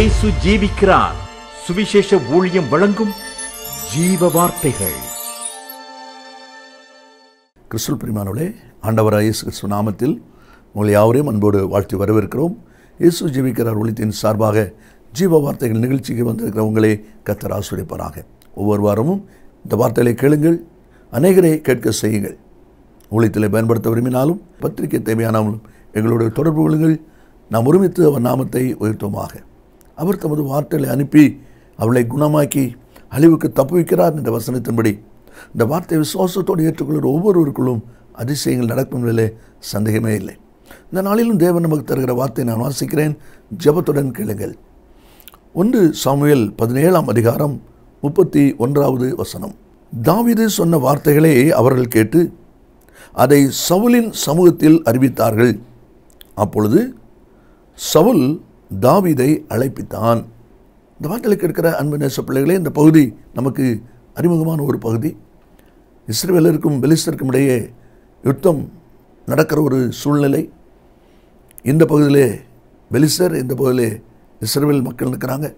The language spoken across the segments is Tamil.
இயேசு ஜீவிக்கிறார். சுவிசேஷ ஊழியம் வழங்கும் ஜீவ வார்த்தைகள். கிறிஸ்துவுக்குள் பிரியமானவர்களே, ஆண்டவராகிய இயேசு கிறிஸ்து நாமத்தில் உங்களை யாவரையும் அன்போடு வாழ்த்தி வரவேற்கிறோம். இயேசு ஜீவிக்கிறார் ஊழியத்தின் சார்பாக ஜீவ வார்த்தைகள் நிகழ்ச்சிக்கு வந்திருக்கிறவங்களே கர்த்தர் ஆசீர்வதிப்பாராக. ஒவ்வொரு வாரமும் இந்த வார்த்தைகளை கேளுங்கள், அநேகரை கேட்க செய்யுங்கள். ஊழியத்தில் பயன்படுத்த விரும்பினாலும் பத்திரிகை தேவையானாலும் எங்களுடைய தொடர்பு கொள்ளுங்கள். நாம் ஒருமித்து அவர் நாமத்தை உயர்த்துவோமாக. அவர் தமது வார்த்தைகளை அனுப்பி அவளை குணமாக்கி அழிவுக்கு தப்புவிக்கிறார் என்ற வசனத்தின்படி இந்த வார்த்தை விசுவாசத்தோடு ஏற்றுக்கொள்கிற ஒவ்வொருவருக்குள்ளும் அதிசயங்கள் நடக்கும் நிலையிலே சந்தேகமே இல்லை. இந்த நாளிலும் தேவன் நமக்கு தருகிற வார்த்தை நான் வாசிக்கிறேன். ஜெபத்துடன் கேளுங்கள். 1 சாமுவேல் 17ஆம் அதிகாரம் 31வது வசனம். தாவீது சொன்ன வார்த்தைகளை அவர்கள் கேட்டு அதை சவுலின் சமூகத்தில் அறிவித்தார்கள். அப்பொழுது சவுல் தாவீதை அழைப்பித்தான். இந்த வார்த்தைகளை கேட்கிற அன்பு நேச பிள்ளைகளே, இந்த பகுதி நமக்கு அறிமுகமான ஒரு பகுதி. இஸ்ரவேலருக்கும் பெலிஸ்தருக்கும் இடையே யுத்தம் நடக்கிற ஒரு சூழ்நிலை. இந்த பகுதியிலே பெலிஸ்தர், இந்த பகுதியிலே இஸ்ரவேல் மக்கள் இருக்கிறாங்க.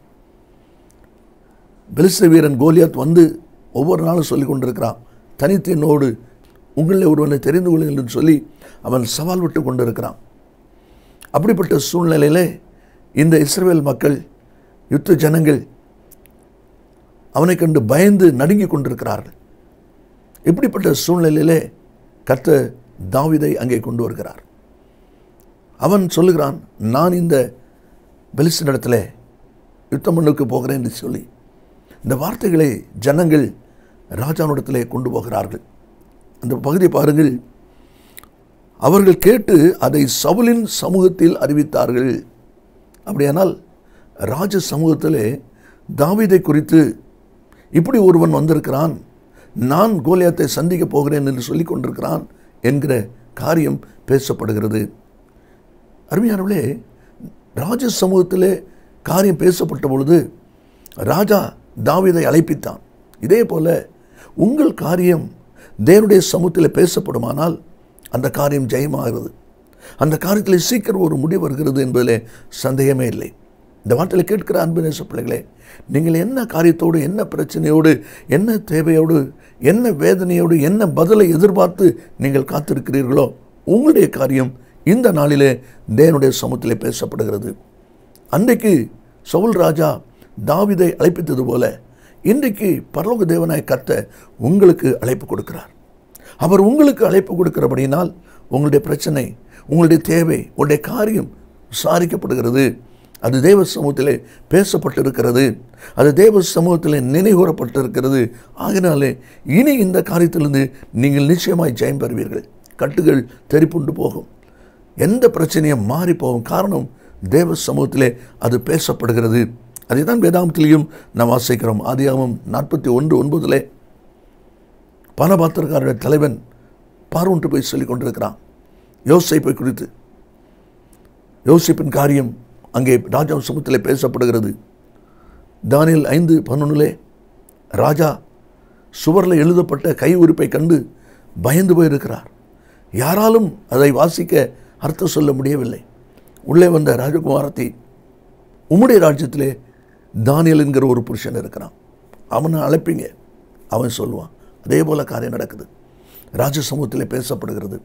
பெலிஸ்தர் வீரன் கோலியாத் வந்து ஒவ்வொரு நாளும் சொல்லி கொண்டிருக்கிறான், தனித்து என்னோடு உங்களில் ஒருவனை தெரிந்து கொள்ளுங்கள் என்று சொல்லி அவன் சவால் விட்டு கொண்டிருக்கிறான். அப்படிப்பட்ட சூழ்நிலையில் இந்த இஸ்ரவேல் மக்கள், யுத்த ஜனங்கள் அவனை கண்டு பயந்து நடுங்கி கொண்டிருக்கிறார்கள். இப்படிப்பட்ட சூழ்நிலையிலே கர்த்தர் தாவீதை அங்கே கொண்டு வருகிறார். அவன் சொல்லுகிறான், நான் இந்த பெலிஸ்தரிடத்தில் யுத்தம் பண்ணுக்கு போகிறேன் என்று சொல்லி இந்த வார்த்தைகளை ஜனங்கள் ராஜாவிடத்திலே கொண்டு போகிறார்கள். அந்த பகுதியை பாருங்கள். அவர்கள் கேட்டு அதை சவுலின் சமூகத்தில் அறிவித்தார்கள். அப்படியானால் ராஜ சமூகத்திலே தாவீதை குறித்து இப்படி ஒருவன் வந்திருக்கிறான், நான் கோலியாத்தை சந்திக்க போகிறேன் என்று சொல்லிக் கொண்டிருக்கிறான் என்கிற காரியம் பேசப்படுகிறது. அருமையானவர்களே, ராஜ சமூகத்திலே காரியம் பேசப்பட்ட பொழுது ராஜா தாவீதை அழைப்பித்தான். இதே போல உங்கள் காரியம் தேவனுடைய சமூகத்தில் பேசப்படுமானால் அந்த காரியம் ஜெயமாகிறது. அந்த காரியத்தில் சீக்கிரம் ஒரு முடிவு வருகிறது என்பதில் சந்தேகமே இல்லை. இந்த வார்த்தையில் கேட்கிற அன்பு நேச பிள்ளைகளே, நீங்கள் என்ன காரியத்தோடு, என்ன பிரச்சனையோடு, என்ன தேவையோடு, என்ன வேதனையோடு, என்ன பதிலை எதிர்பார்த்து நீங்கள் காத்திருக்கிறீர்களோ, உங்களுடைய காரியம் இந்த நாளிலே தேவனுடைய சமூகத்திலே பேசப்படுகிறது. அன்றைக்கு சவுல் ராஜா தாவீதை அழைப்பித்தது போல இன்றைக்கு பரலோக தேவனாய் கர்த்தர் உங்களுக்கு அழைப்பு கொடுக்கிறார். அவர் உங்களுக்கு அழைப்பு கொடுக்கிறபடினால் உங்களுடைய பிரச்சனை, உங்களுடைய தேவை, உங்களுடைய காரியம் விசாரிக்கப்படுகிறது. அது தேவ சமூகத்திலே பேசப்பட்டிருக்கிறது. அது தேவ சமூகத்திலே நினைவுறப்பட்டிருக்கிறது. ஆகினாலே இனி இந்த காரியத்திலிருந்து நீங்கள் நிச்சயமாய் ஜெயம் பெறுவீர்கள். கட்டுகள் தெரிப்புண்டு போகும், எந்த பிரச்சனையும் மாறி போகும். காரணம், தேவ சமூகத்திலே அது பேசப்படுகிறது. அதை தான் வேதாகமத்திலையும் நாம் வாசிக்கிறோம். ஆதியாகமம் 41:9 பானபாத்திரக்காரருடைய தலைவன் பார்வோன்ட்டு போய் சொல்லிக் கொண்டிருக்கிறான் யோசேப்பை குறித்து. யோசேப்பின் காரியம் அங்கே ராஜா சமூகத்திலே பேசப்படுகிறது. தானியேல் 5:11 ராஜா சுவரில் எழுதப்பட்ட கை உறுப்பை கண்டு பயந்து போயிருக்கிறார். யாராலும் அதை வாசிக்க அர்த்தம் சொல்ல முடியவில்லை. உள்ளே வந்த ராஜகுமாரத்தை, உம்முடைய ராஜ்யத்திலே தானியேல் என்கிற ஒரு புருஷன் இருக்கிறான், அவனை அழைப்பீங்க, அவன் சொல்லுவான். அதே போல காரியம் நடக்குது, ராஜ சமூகத்தில் பேசப்படுகிறது.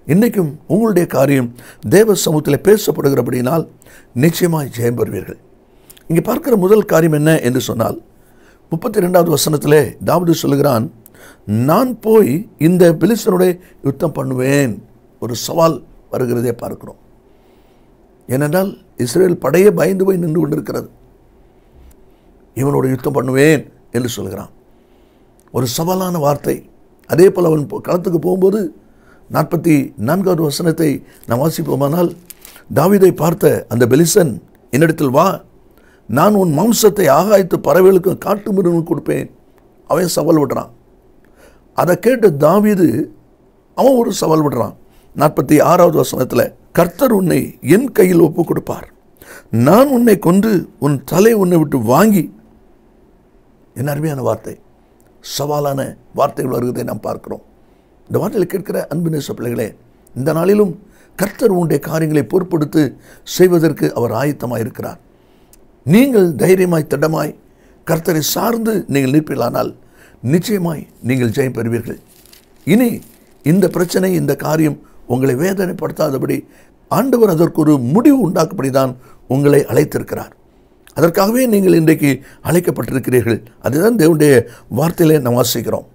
இன்றைக்கும் உங்களுடைய காரியம் தேவ சமூகத்தில் பேசப்படுகிறபடினால் நிச்சயமாக ஜெயம் பெறுவீர்கள். இங்கே பார்க்கிற முதல் காரியம் என்ன என்று சொன்னால் 32வது வசனத்திலே தாவீது சொல்லுகிறான், நான் போய் இந்த பெலிஸ்தரோட யுத்தம் பண்ணுவேன். ஒரு சவால் வருகிறதே பார்க்கிறோம். ஏனென்றால் இஸ்ரேல் படையே பயந்து போய் நின்று கொண்டிருக்கிறது. இவனோட யுத்தம் பண்ணுவேன் என்று சொல்கிறான். ஒரு சவாலான வார்த்தை. அதே போல் அவன் களத்துக்கு போகும்போது 44வது வசனத்தை நாம் வாசிப்போமானால், தாவீதை பார்த்த அந்த பெலிஸ்தன், என்னிடத்தில் வா, நான் உன் மாம்சத்தை ஆகாயத்து பறவைகளுக்கு காட்டு மிருகங்களுக்கு கொடுப்பேன். அவன் சவால் விடுறான். அதை கேட்டு தாவீது அவன் ஒரு சவால் விடுறான். 46வது வசனத்தில், கர்த்தர் உன்னை என் கையில் ஒப்பு கொடுப்பார், நான் உன்னை கொன்று உன் தலை உன்னை விட்டு வாங்கி. என்ன அருமையான வார்த்தை, சவாலான வார்த்தைகள் வருவதை நாம் பார்க்கிறோம். இந்த வார்த்தையில் கேட்கிற அன்பு நேச பிள்ளைகளே, இந்த நாளிலும் கர்த்தர் உன்னுடைய காரியங்களை பொறுப்படுத்தி செய்வதற்கு அவர் ஆயத்தமாக இருக்கிறார். நீங்கள் தைரியமாய் திடமாய் கர்த்தரை சார்ந்து நீங்கள் நிற்பீர்களானால் நிச்சயமாய் நீங்கள் ஜெயம் பெறுவீர்கள். இனி இந்த பிரச்சனை, இந்த காரியம் உங்களை வேதனைப்படுத்தாதபடி ஆண்டவர் அதற்கு ஒரு முடிவு உண்டாக்கும்படிதான் உங்களை அழைத்திருக்கிறார். அதற்காகவே நீங்கள் இன்றைக்கு அழைக்கப்பட்டிருக்கிறீர்கள். அதுதான் தேவனுடைய வார்த்தையிலே நாம் வாசிக்கிறோம்.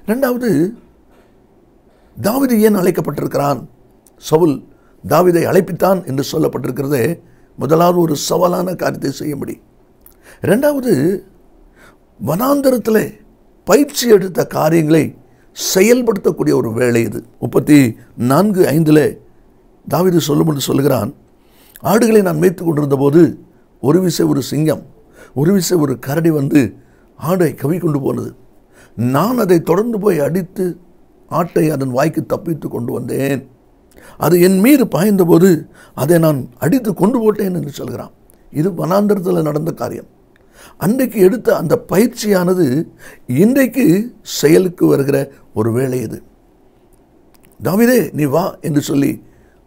இரண்டாவது, தாவீது ஏன் அழைக்கப்பட்டிருக்கிறான்? சவுல் தாவீதை அழைப்பித்தான் என்று சொல்லப்பட்டிருக்கிறது. முதலாவது ஒரு சவாலான காரியத்தை செய்யும்படி. இரண்டாவது, வனாந்தரத்தில் பயிற்சி எடுத்த காரியங்களை செயல்படுத்தக்கூடிய ஒரு வேலை இது. 34:5 தாவீது சொல்லும்போது சொல்லுகிறான், ஆடுகளை நான் மேய்த்து கொண்டிருந்த போது ஒரு விசை ஒரு சிங்கம், ஒரு விசை ஒரு கரடி வந்து ஆடை கவி கொண்டு போனது. நான் அதை தொடர்ந்து போய் அடித்து ஆட்டை அதன் வாய்க்கு தப்பித்து கொண்டு வந்தேன். அது என் மீது பாய்ந்தபோது அதை நான் அடித்து கொண்டு போட்டேன் என்று சொல்கிறான். இது வனாந்தரத்தில் நடந்த காரியம். அன்றைக்கு எடுத்த அந்த பயிற்சியானது இன்றைக்கு செயலுக்கு வருகிற ஒரு வேலை இது. தாவீதே நீ வா என்று சொல்லி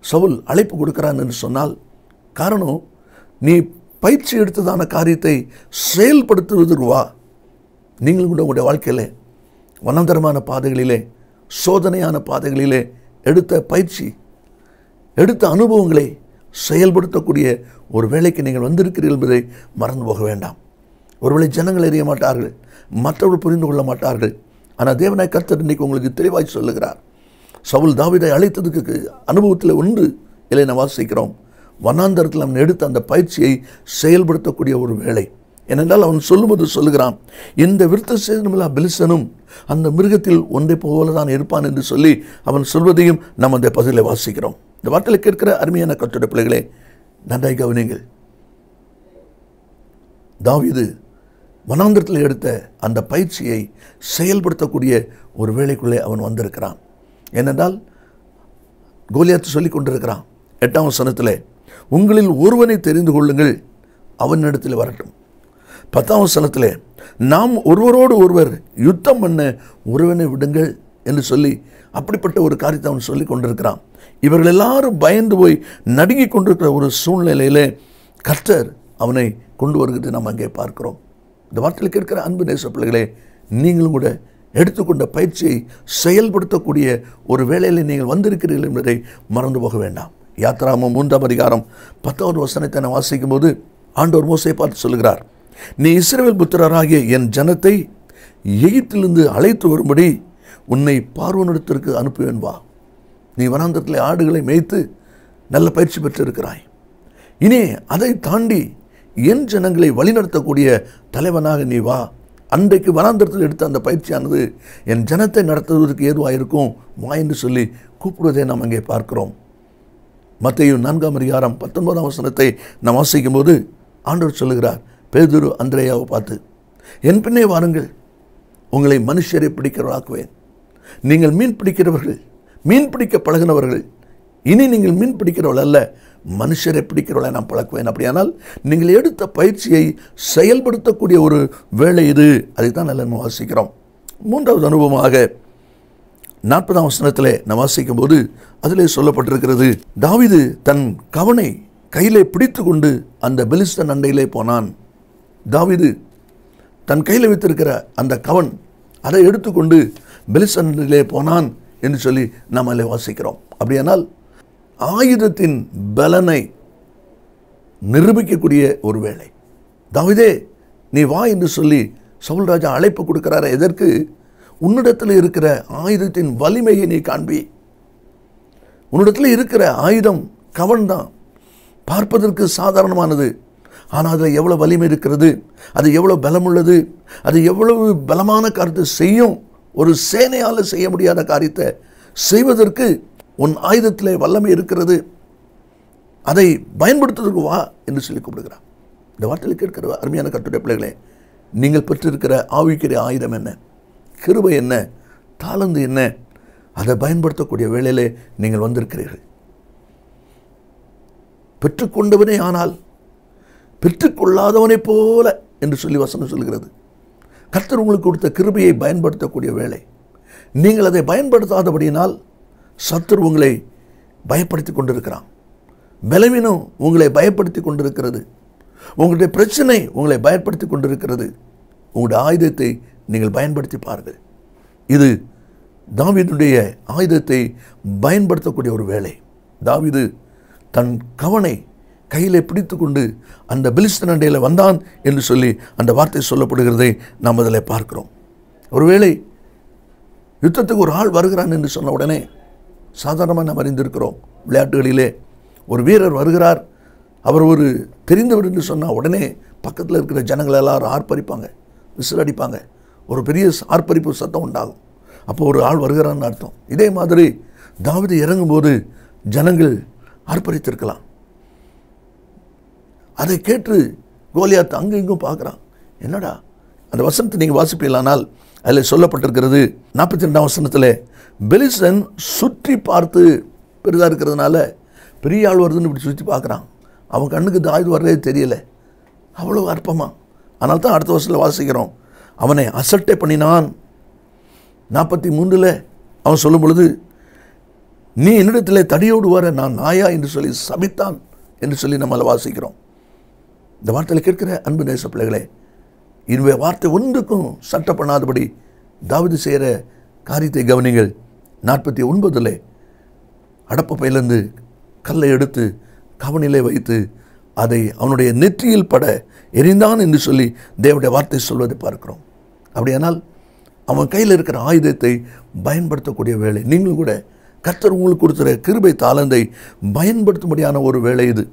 சவுல் அழைப்பு கொடுக்கிறான் என்று சொன்னால் காரணம், நீ பயிற்சி எடுத்ததான காரியத்தை செயல்படுத்துவதற்கு வா. நீங்கள் கூட உங்களுடைய வாழ்க்கையில் வனாந்தரமான பாதைகளிலே, சோதனையான பாதைகளிலே எடுத்த பயிற்சி, எடுத்த அனுபவங்களை செயல்படுத்தக்கூடிய ஒரு வேலைக்கு நீங்கள் வந்திருக்கிறீர்கள் என்பதை மறந்து போக வேண்டாம். ஒருவேளை ஜனங்கள் அறிய மாட்டார்கள், மற்றவர்கள் புரிந்து கொள்ள மாட்டார்கள். ஆனால் தேவனாய் கர்த்தர் இன்றைக்கு உங்களுக்கு தெளிவாய் சொல்லுகிறார். சவுல் தாவீதை அழைத்ததுக்கு அனுபவத்தில் ஒன்று இல்லை நான் வாசிக்கிறோம். வனாந்தரத்தில் அவன் எடுத்த அந்த பயிற்சியை செயல்படுத்தக்கூடிய ஒரு வேலை. ஏனென்றால் அவன் சொல்லும்போது சொல்லுகிறான், இந்த விருத்த சேதனமில்லா பெலிஸ்தனும் அந்த மிருகத்தில் ஒன்றை போல தான் இருப்பான் என்று சொல்லி அவன் சொல்வதையும் நாம் அந்த பதிலை வாசிக்கிறோம். இந்த வார்த்தையில் கேட்கிற அருமையான கர்த்தருடைய பிள்ளைகளே, நன்றாய் கவனியுங்கள். தாவீது வனாந்தரத்தில் எடுத்த அந்த பயிற்சியை செயல்படுத்தக்கூடிய ஒரு வேலைக்குள்ளே அவன் வந்திருக்கிறான். ஏனென்றால் கோலியாத்து சொல்லிக் கொண்டிருக்கிறான் 8ஆம் வசனத்தில், உங்களில் ஒருவனை தெரிந்து கொள்ளுங்கள், அவனிடத்தில் வரட்டும். 10ஆம் வசனத்தில், நாம் ஒருவரோடு ஒருவர் யுத்தம் பண்ண ஒருவனை விடுங்கள் என்று சொல்லி அப்படிப்பட்ட ஒரு காரியத்தை அவன் சொல்லிக் கொண்டிருக்கிறான். இவர்கள் எல்லாரும் பயந்து போய் நடுங்கி கொண்டிருக்கிற ஒரு சூழ்நிலையிலே கர்த்தர் அவனை கொண்டு வருகிறது நாம் அங்கே பார்க்கிறோம். இந்த வார்த்தையில் கேட்கிற அன்பு நேச பிள்ளைகளே, நீங்களும் கூட எடுத்துக்கொண்ட பயிற்சியை செயல்படுத்தக்கூடிய ஒரு வேளையில் நீங்கள் வந்திருக்கிறீர்கள் என்பதை மறந்து போக வேண்டாம். யாத்ராகமம் 3ஆம் அதிகாரம் 10வது வசனத்தை நான் வாசிக்கும் போது ஆண்டவர் மோசேயை பார்த்து சொல்லுகிறார், நீ இஸ்ரவேல் புத்திரராகிய என் ஜனத்தை எகிப்திலிருந்து அழைத்து வரும்படி உன்னை பார்வோனிடத்திற்கு அனுப்புவேன் வா. நீ வனாந்தரத்தில் ஆடுகளை மேய்த்து நல்ல பயிற்சி பெற்றிருக்கிறாய். இனி அதை தாண்டி என் ஜனங்களை வழிநடத்தக்கூடிய தலைவனாக நீ வா. அன்றைக்கு வனாந்தரத்தில் எடுத்த அந்த பயிற்சியானது என் ஜனத்தை நடத்துவதற்கு ஏதுவாக இருக்கும், வா என்று சொல்லி கூப்பிடுவதை நாம் அங்கே பார்க்கிறோம். மத்தேயு 4ஆம் அதிகாரம் 19ஆம் வசனத்தை நாம் வாசிக்கும் போது ஆண்டவர் சொல்லுகிறார், பேதுரு அந்திரேயாவை பார்த்து, என் பின்னே வாருங்கள், உங்களை மனுஷரை பிடிக்கிறவர்களாக்குவேன். நீங்கள் மீன் பிடிக்கிறவர்கள், மீன் பிடிக்க பழகினவர்கள், இனி நீங்கள் மீன் பிடிக்கிறவர்கள் அல்ல, மனுஷரை பிடிக்கிறவர்களை நான் பழக்குவேன். அப்படியானால் நீங்கள் எடுத்த பயிற்சியை செயல்படுத்தக்கூடிய ஒரு வேலை இது. அதைத்தான் நல்ல நம்ம வாசிக்கிறோம். 3வது அனுபவமாக 40ஆம் வசனத்திலே நாம் வாசிக்கும் போது அதிலே சொல்லப்பட்டிருக்கிறது, தாவீது தன் கவனை கையிலே பிடித்து கொண்டு அந்த பெலிஸ்தன் அண்டையிலே போனான். தாவீது தன் கையில் வைத்திருக்கிற அந்த கவன் அதை எடுத்துக்கொண்டு பெலிஸ்தன் அண்டையிலே போனான் என்று சொல்லி நாம் அதில் வாசிக்கிறோம். அப்படியானால் ஆயுதத்தின் பலனை நிரூபிக்கக்கூடிய ஒரு வேலை. தாவீதே நீ வா என்று சொல்லி சவுல் ராஜா அழைப்பு கொடுக்கிறார. எதற்கு? உன்னிடத்தில் இருக்கிற ஆயுதத்தின் வலிமையை நீ காண்பி. உன்னிடத்தில் இருக்கிற ஆயுதம் கவன் தான். பார்ப்பதற்கு சாதாரணமானது, ஆனால் அதில் எவ்வளோ வலிமை இருக்கிறது, அது எவ்வளோ பலமுள்ளது, அது எவ்வளவு பலமான காரியத்தை செய்யும். ஒரு சேனையால் செய்ய முடியாத காரியத்தை செய்வதற்கு உன் ஆயுதத்திலே வல்லமை இருக்கிறது, அதை பயன்படுத்துவதற்கு வா என்று சொல்லி கூப்பிடுகிறார். இந்த வார்த்தையில் கேட்கிற அருமையான கர்த்தருடைய பிள்ளைகளே, நீங்கள் பெற்றிருக்கிற ஆவிக்குரிய ஆயுதம் என்ன, கிருபை என்ன, தாளந்து என்ன, அதை பயன்படுத்தக்கூடிய வேளையிலே நீங்கள் வந்திருக்கிறீர்கள். பெற்றுக்கொண்டவனே ஆனால் பெற்றுக்கொள்ளாதவனை போல என்று சொல்லி வசனம் சொல்கிறது. கர்த்தர் உங்களுக்கு கொடுத்த கிருபையை பயன்படுத்தக்கூடிய வேலை. நீங்கள் அதை பயன்படுத்தாதபடியினால் சத்துரு உங்களை பயப்படுத்தி கொண்டிருக்கிறான். பலவீனம் உங்களை பயப்படுத்தி கொண்டிருக்கிறது. உங்களுடைய பிரச்சனை உங்களை பயன்படுத்தி கொண்டிருக்கிறது. உங்களுடைய ஆயுதத்தை நீங்கள் பயன்படுத்தி பாருங்கள். இது தாவீதுடைய ஆயுதத்தை பயன்படுத்தக்கூடிய ஒரு வேலை. தாவீது தன் கவனை கையிலே பிடித்து கொண்டு அந்த பெலிஸ்தன் அண்டையில் வந்தான் என்று சொல்லி அந்த வார்த்தை சொல்லப்படுகிறதை நாம் அதில் பார்க்கிறோம். ஒருவேளை யுத்தத்துக்கு ஒரு ஆள் வருகிறான் என்று சொன்ன உடனே சாதாரணமாக நாம் அறிந்திருக்கிறோம், விளையாட்டுகளிலே ஒரு வீரர் வருகிறார், அவர் ஒரு தெரிந்தவர் என்று சொன்னால் உடனே பக்கத்தில் இருக்கிற ஜனங்கள் எல்லாரும் ஆர்ப்பரிப்பாங்க, விசில் அடிப்பாங்க, ஒரு பெரிய ஆர்ப்பரிப்பு சத்தம் உண்டாகும். அப்போ ஒரு ஆள் வருகிறான்னு அர்த்தம். இதே மாதிரி தாவீது இறங்கும்போது ஜனங்கள் ஆர்ப்பரித்திருக்கலாம். அதை கேட்டு கோலியாத் அங்கும் இங்கும் பார்க்குறான். என்னடா அந்த வசனத்தை நீங்கள் வாசிப்பீங்களானால் அதில் சொல்லப்பட்டிருக்கிறது 42ஆம் வசனத்தில், பெலிஸ்தன் சுற்றி பார்த்து பெரிதாக இருக்கிறதுனால பெரிய ஆள் வருதுன்னு இப்படி சுற்றி பார்க்குறான். அவன் கண்ணுக்கு தாவீது வர்றதே தெரியலை, அவ்வளோ அற்பமாக. அதனால தான் அடுத்த வருஷத்தில் வாசிக்கிறோம், அவனை அசட்டை பண்ணினான். 43 அவன் சொல்லும் பொழுது, நீ என்னிடத்தில் தடியோடு வர நான் நாயா என்று சொல்லி சபித்தான் என்று சொல்லி நம்மளை வாசிக்கிறோம். இந்த வார்த்தையில் கேட்கிற அன்பு நேச பிள்ளைகளே, இந்த வார்த்தை ஒன்றுக்கும் சட்ட பண்ணாதபடி தாவீது செய்கிற காரியத்தை கவனிங்கள். 49 அடப்ப பையிலிருந்து கல்லை எடுத்து கவனிலே வைத்து அதை அவனுடைய நெற்றியில் பட எரிந்தான் என்று சொல்லி தேவனுடைய வார்த்தை சொல்வதை பார்க்கிறோம். அப்படியானால் அவன் கையில் இருக்கிற ஆயுதத்தை பயன்படுத்தக்கூடிய வேலை. நீங்களும் கூட கர்த்தர் உங்களுக்கு கொடுத்துற கிருபை தாளந்தை பயன்படுத்தும்படியான ஒரு வேலை இது.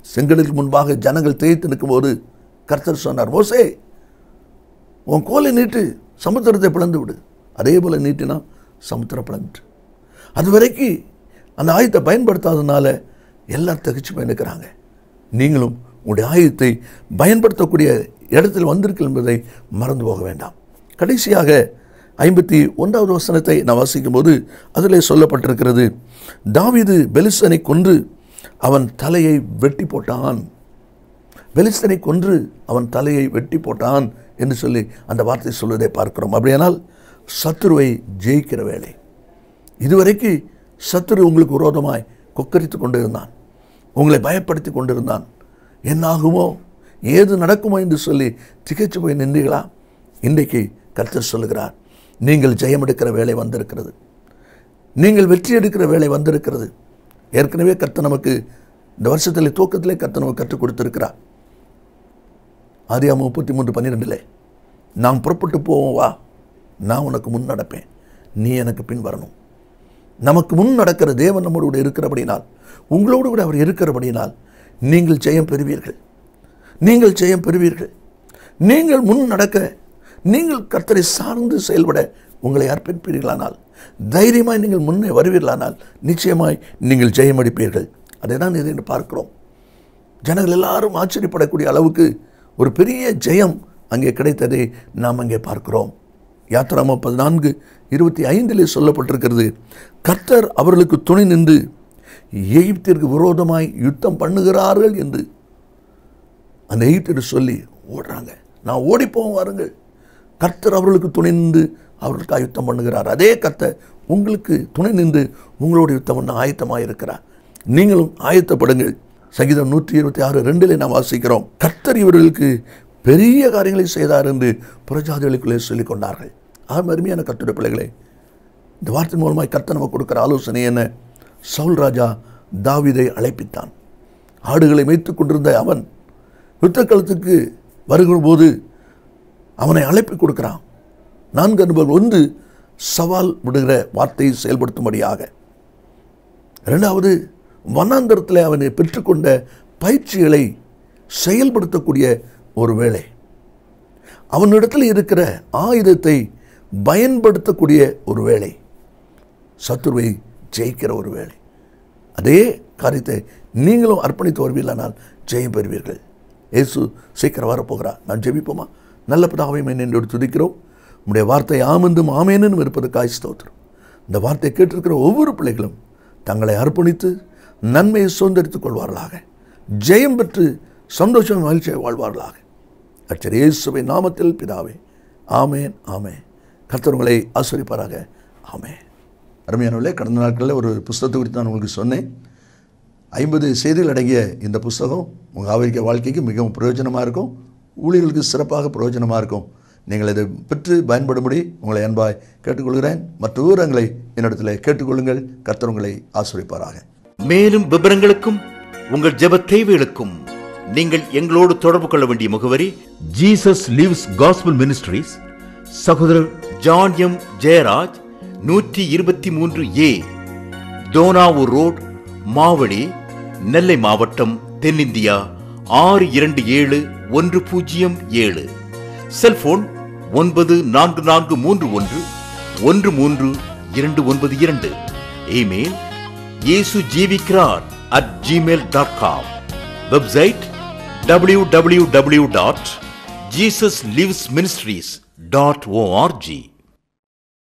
செங்கடலுக்கு முன்பாக ஜனங்கள் தேய்த்து நிற்கும்போது கர்த்தர் சொன்னார், மோசே உன் கோலை நீட்டு சமுத்திரத்தை பிளந்து விடு. அதே போல் நீட்டினா சமுத்திரம் பிளந்து. அது வரைக்கும் அந்த ஆயுதத்தை பயன்படுத்தாததுனால எல்லாம் தகிச்சு பயணிக்கிறாங்க. நீங்களும் உங்களுடைய ஆயுதத்தை பயன்படுத்தக்கூடிய இடத்தில் வந்திருக்கு என்பதை மறந்து போக வேண்டாம். கடைசியாக 51வது வசனத்தை நான் வாசிக்கும் போது அதில் சொல்லப்பட்டிருக்கிறது, தாவீது பெலிஸ்தனை கொன்று அவன் தலையை வெட்டி போட்டான். பெலிஸ்தனை கொன்று அவன் தலையை வெட்டி போட்டான் என்று சொல்லி அந்த வார்த்தை சொல்வதை பார்க்கிறோம். அப்படியானால் சத்துருவை ஜெயிக்கிற வேலை. இதுவரைக்கு சத்துரு உங்களுக்கு விரோதமாய் கொக்கரித்து கொண்டிருந்தான், உங்களை பயப்படுத்தி கொண்டிருந்தான். என்னாகுமோ ஏது நடக்குமோ என்று சொல்லி திகைச்சு போய் நின்றீர்களா? இன்றைக்கு கர்த்தர் சொல்லுகிறார், நீங்கள் ஜெயம் எடுக்கிற வேலை வந்திருக்கிறது, நீங்கள் வெற்றி எடுக்கிற வேலை வந்திருக்கிறது. ஏற்கனவே கர்த்தர் நமக்கு இந்த வருஷத்தில் துவக்கத்திலே கர்த்தர் நமக்கு கற்றுக் கொடுத்திருக்கிறார். ஆதியாகமம் 33:12 நாம் புறப்பட்டு போவோம், வா, நான் உனக்கு முன் நடப்பேன், நீ எனக்கு பின் வரணும். நமக்கு முன் நடக்கிற தேவன் நம்மோடு கூட இருக்கிறபடினால், உங்களோடு கூட அவர் இருக்கிறபடினால் நீங்கள் ஜெயம் பெறுவீர்கள். நீங்கள் ஜெயம் பெறுவீர்கள். நீங்கள் முன் நடக்க, நீங்கள் கர்த்தரை சார்ந்து செயல்பட உங்களை அர்ப்பணிப்பீர்களானால், தைரியமாய் நீங்கள் முன்னே வருவீர்களானால் நிச்சயமாய் நீங்கள் ஜெயம் அடிப்பீர்கள். அதை தான் இதை பார்க்கிறோம். ஜனங்கள் எல்லாரும் ஆச்சரியப்படக்கூடிய அளவுக்கு ஒரு பெரிய ஜெயம் அங்கே கிடைத்ததை நாம் அங்கே பார்க்கிறோம். யாத்திராகமம் 14:25 சொல்லப்பட்டிருக்கிறது, கர்த்தர் அவர்களுக்கு துணை நின்று எகிப்திற்கு விரோதமாய் யுத்தம் பண்ணுகிறார்கள் என்று அந்த எகிப்தியர் சொல்லி ஓடுறாங்க. நான் ஓடிப்போவோம், வாருங்கள், கர்த்தர் அவர்களுக்கு துணை நின்று அவர்களுக்கு யுத்தம் பண்ணுகிறார். அதே கர்த்தர் உங்களுக்கு துணை நின்று உங்களோட யுத்தம் பண்ண ஆயத்தமாக இருக்கிறார். நீங்களும் ஆயத்தப்படுங்கள். சங்கீதம் 126:2 நாம் வாசிக்கிறோம், கர்த்தர் இவர்களுக்கு பெரிய காரியங்களை செய்தார் என்று புறஜாதிகளுக்குள்ளே சொல்லிக் கொண்டார்கள். அருமையான கர்த்தருடைய பிள்ளைகளே, இந்த வார்த்தை மூலமாய் கர்த்தர் நமக்கு கொடுக்கிற ஆலோசனை என்ன? சவுல் ராஜா தாவீதை அழைப்பித்தான். ஆடுகளை மேய்த்துக் கொண்டிருந்த அவன் யுத்தக்களத்துக்கு வருகிற போது அவனை அழைப்பு கொடுக்கிறான். 4 அனுபவங்கள். 1, சவால் விடுகிற வார்த்தையை செயல்படுத்தும்படியாக. 2வது, வனாந்தரத்தில் அவனை பெற்றுக்கொண்ட பயிற்சிகளை செயல்படுத்தக்கூடிய ஒரு வேலை. அவனிடத்தில் இருக்கிற ஆயுதத்தை பயன்படுத்தக்கூடிய ஒரு வேலை, சத்துருவை ஜெயிக்கிற ஒரு வேலை. அதே காரியத்தை நீங்களும் அர்ப்பணித்து வருவீர்களானால் ஜெயம் பெறுவீர்கள். இயேசு சீக்கிரம் வரப்போகிறார். நான் ஜெபிப்போமா? நல்ல பிதாவே, என்னோடு துதிக்கிறோம். உம்முடைய வார்த்தை ஆமென்றும் ஆமென்னும் இருப்பதற்காய் ஸ்தோத்திரம். இந்த வார்த்தை கேட்டிருக்கிற ஒவ்வொரு பிள்ளைகளும் தங்களை அர்ப்பணித்து நன்மையை சுதந்திரித்துக் கொள்வார்களாக, ஜெயம் பெற்று சந்தோஷம் மகிழ்ச்சியை வாழ்வார்களாக. கர்த்தர் இயேசுவின் நாமத்தில் பிதாவே, ஆமேன், ஆமேன். கர்த்தர் உங்களை ஆசீர்வதிப்பாராக. ஆமேன். அருமையானவர்களே, கடந்த நாட்களில் ஒரு புஸ்தகத்தை குறித்து நான் உங்களுக்கு சொன்னேன். 50 செய்திகள் அடங்கிய இந்த புஸ்தகம் உங்கள் ஆவிக்குரிய வாழ்க்கைக்கு மிகவும் பிரயோஜனமாக இருக்கும். ஊழியர்களுக்கு சிறப்பாக பிரயோஜனமாக இருக்கும். நீங்கள் இதை பெற்று பயன்படும்படி உங்களை அன்பாய் கேட்டுக்கொள்கிறேன். மற்ற விவரங்களை என்னிடத்தில் கேட்டுக்கொள்ளுங்கள். கர்த்தர் உங்களை ஆசீர்வதிப்பாராக. மேலும் விவரங்களுக்கும் உங்கள் ஜெப தேவைகளுக்கும் நீங்கள் எங்களோடு தொடர்பு கொள்ள வேண்டிய முகவரி ஜீசஸ் லிவ்ஸ் காஸ்பல் மினிஸ்ட்ரீஸ், சகோதரர் John M Jeyaraj, 123A Donavur road, Mavadi, Nellai மாவட்டம், தென்னிந்தியா 627107. Cellphone 9443113292. Email yesujivikaar@gmail.com. Website www.jesuslivesministries.org.